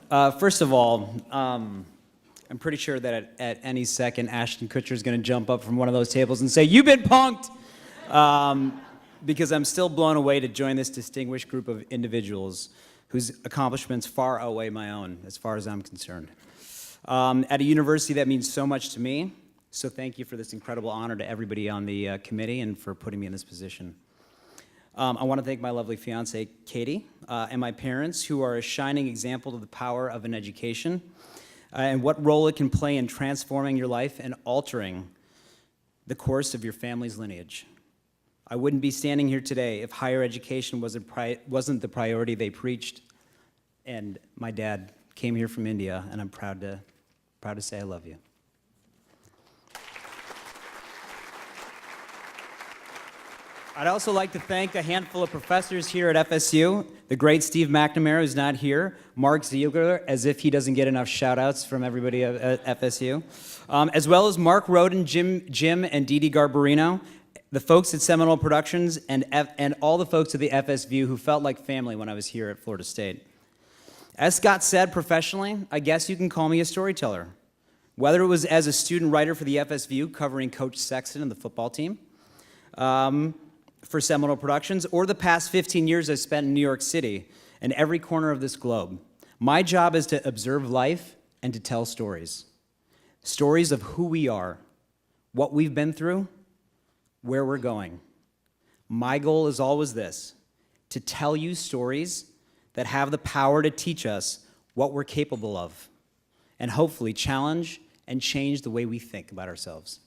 First of all, I'm pretty sure that at any second, Ashton Kutcher is going to jump up from one of those tables and say, "You've been punked!" Because I'm still blown away to join this distinguished group of individuals whose accomplishments far outweigh my own, as far as I'm concerned. At a university that means so much to me, so thank you for this incredible honor to everybody on the committee and for putting me in this position. I want to thank my lovely fiancée, Katie, and my parents, who are a shining example of the power of an education and what role it can play in transforming your life and altering the course of your family's lineage. I wouldn't be standing here today if higher education wasn't the priority they preached, and my dad came here from India, and I'm proud to say I love you. I'd also like to thank a handful of professors here at FSU, the great Steve McNamara, who's not here, Mark Ziegler, as if he doesn't get enough shout-outs from everybody at FSU, as well as Mark Roden, Jim and Dee Dee Garbarino, the folks at Seminole Productions, and all the folks at the FSView who felt like family when I was here at Florida State. As Scott said, professionally, I guess you can call me a storyteller. Whether it was as a student writer for the FSView covering Coach Sexton and the football team, for Seminole Productions, or the past 15 years I've spent in New York City and every corner of this globe. My job is to observe life and to tell stories. Stories of who we are, what we've been through, where we're going. My goal is always this: to tell you stories that have the power to teach us what we're capable of, and hopefully challenge and change the way we think about ourselves.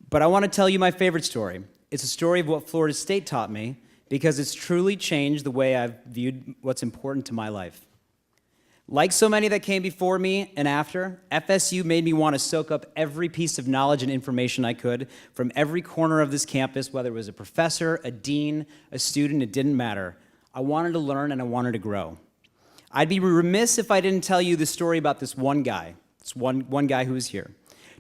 But I want to tell you my favorite story. It's a story of what Florida State taught me, because it's truly changed the way I've viewed what's important to my life. Like so many that came before me and after, FSU made me want to soak up every piece of knowledge and information I could from every corner of this campus, whether it was a professor, a dean, a student, it didn't matter. I wanted to learn and I wanted to grow. I'd be remiss if I didn't tell you the story about this one guy, one guy who was here.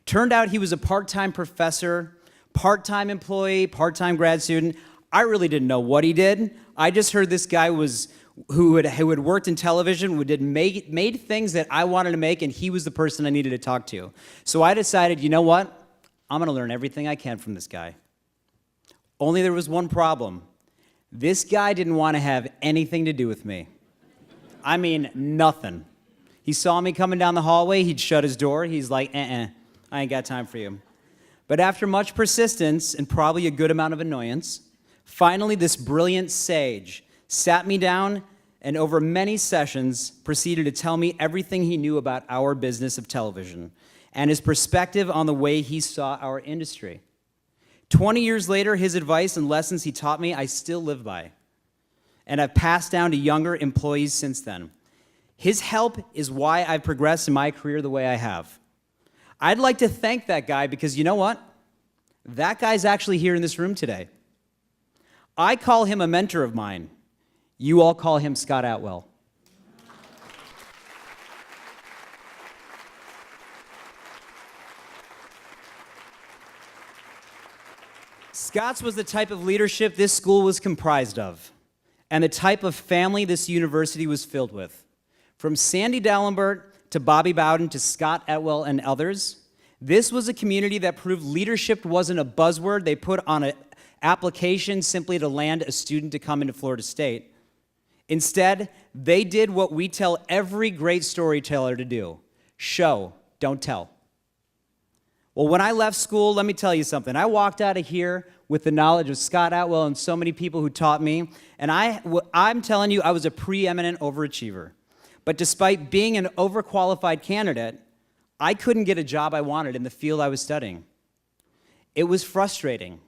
Turned out he was a part-time professor, part-time employee, part-time grad student. I really didn't know what he did. I just heard this guy who had worked in television, made things that I wanted to make, and he was the person I needed to talk to. So I decided, you know what? I'm going to learn everything I can from this guy. Only there was one problem. This guy didn't want to have anything to do with me. I mean, nothing. He saw me coming down the hallway. He'd shut his door. He's like, I ain't got time for you. But after much persistence and probably a good amount of annoyance, finally this brilliant sage sat me down and over many sessions proceeded to tell me everything he knew about our business of television and his perspective on the way he saw our industry. 20 years later, his advice and lessons he taught me, I still live by, and I've passed down to younger employees since then. His help is why I've progressed in my career the way I have. I'd like to thank that guy because you know what? That guy's actually here in this room today. I call him a mentor of mine. You all call him Scott Atwell. Scott's was the type of leadership this school was comprised of, and the type of family this university was filled with. From Sandy Dallenbert to Bobby Bowden to Scott Atwell and others, this was a community that proved leadership wasn't a buzzword they put on an application simply to land a student to come into Florida State. Instead, they did what we tell every great storyteller to do: show, don't tell. Well, when I left school, let me tell you something. I walked out of here with the knowledge of Scott Atwell and so many people who taught me, and I'm telling you, I was a preeminent overachiever. But despite being an overqualified candidate, I couldn't get a job I wanted in the field I was studying. It was frustrating.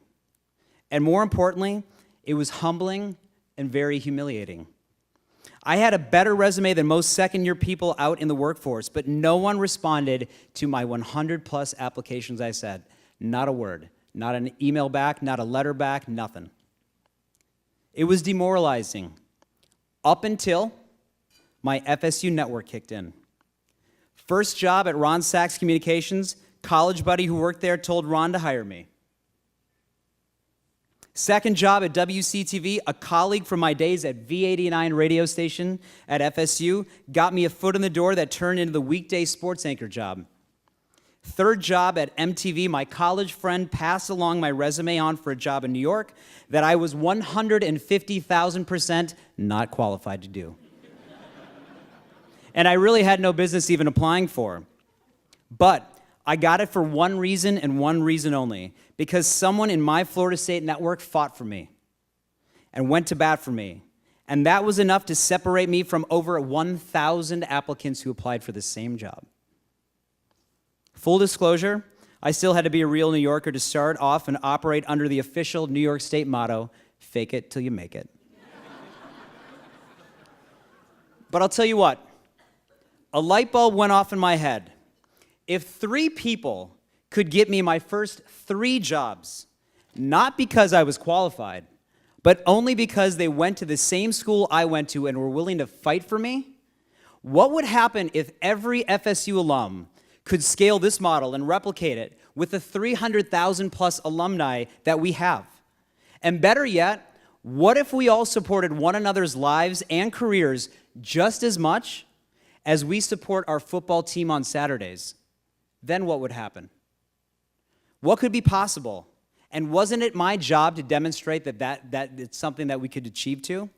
And more importantly, it was humbling and very humiliating. I had a better resume than most second-year people out in the workforce, but no one responded to my 100-plus applications I sent. Not a word. Not an email back, not a letter back, nothing. It was demoralizing, up until my FSU network kicked in. First job at Ron Sachs Communications, college buddy who worked there told Ron to hire me. Second job at WCTV, a colleague from my days at V89 radio station at FSU got me a foot in the door that turned into the weekday sports anchor job. Third job at MTV, my college friend passed along my resume on for a job in New York that I was 150,000% not qualified to do. And I really had no business even applying for. But I got it for one reason and one reason only, because someone in my Florida State network fought for me and went to bat for me. And that was enough to separate me from over 1,000 applicants who applied for the same job. Full disclosure, I still had to be a real New Yorker to start off and operate under the official New York State motto, fake it till you make it. But I'll tell you what, a light bulb went off in my head. If 3 people could get me my first 3 jobs, not because I was qualified, but only because they went to the same school I went to and were willing to fight for me, what would happen if every FSU alum could scale this model and replicate it with the 300,000 plus alumni that we have? And better yet, what if we all supported one another's lives and careers just as much as we support our football team on Saturdays? Then what would happen? What could be possible? And wasn't it my job to demonstrate that it's something that we could achieve to?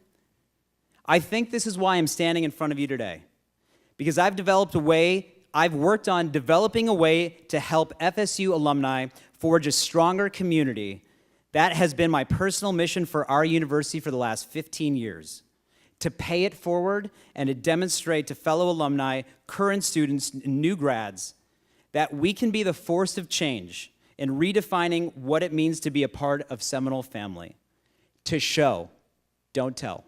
I think this is why I'm standing in front of you today, because I've worked on developing a way to help FSU alumni forge a stronger community. That has been my personal mission for our university for the last 15 years, to pay it forward and to demonstrate to fellow alumni, current students, and new grads that we can be the force of change in redefining what it means to be a part of Seminole family. To show, don't tell.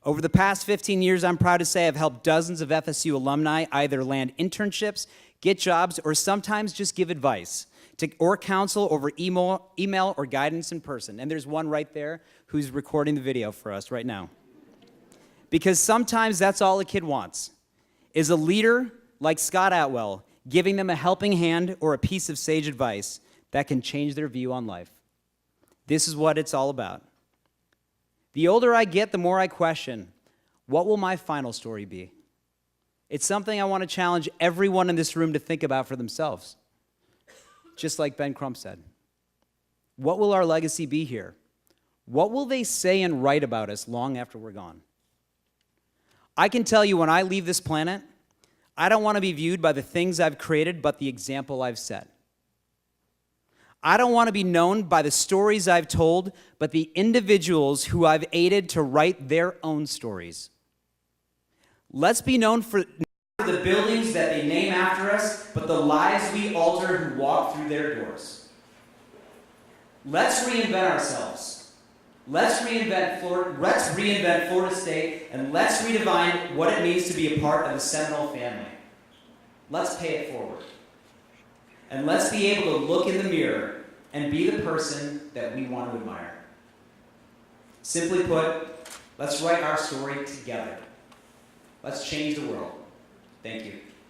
Over the past 15 years, I'm proud to say I've helped dozens of FSU alumni either land internships, get jobs, or sometimes just give advice or counsel over email or guidance in person. And there's one right there who's recording the video for us right now. Because sometimes that's all a kid wants, is a leader like Scott Atwell giving them a helping hand or a piece of sage advice that can change their view on life. This is what it's all about. The older I get, the more I question, what will my final story be? It's something I want to challenge everyone in this room to think about for themselves. Just like Ben Crump said. What will our legacy be here? What will they say and write about us long after we're gone? I can tell you when I leave this planet, I don't want to be viewed by the things I've created, but the example I've set. I don't want to be known by the stories I've told, but the individuals who I've aided to write their own stories. Let's be known for not the buildings that they name after us, but the lives we alter who walk through their doors. Let's reinvent ourselves. Let's reinvent Florida State, and let's redefine what it means to be a part of the Seminole family. Let's pay it forward. And let's be able to look in the mirror and be the person that we want to admire. Simply put, let's write our story together. Let's change the world. Thank you.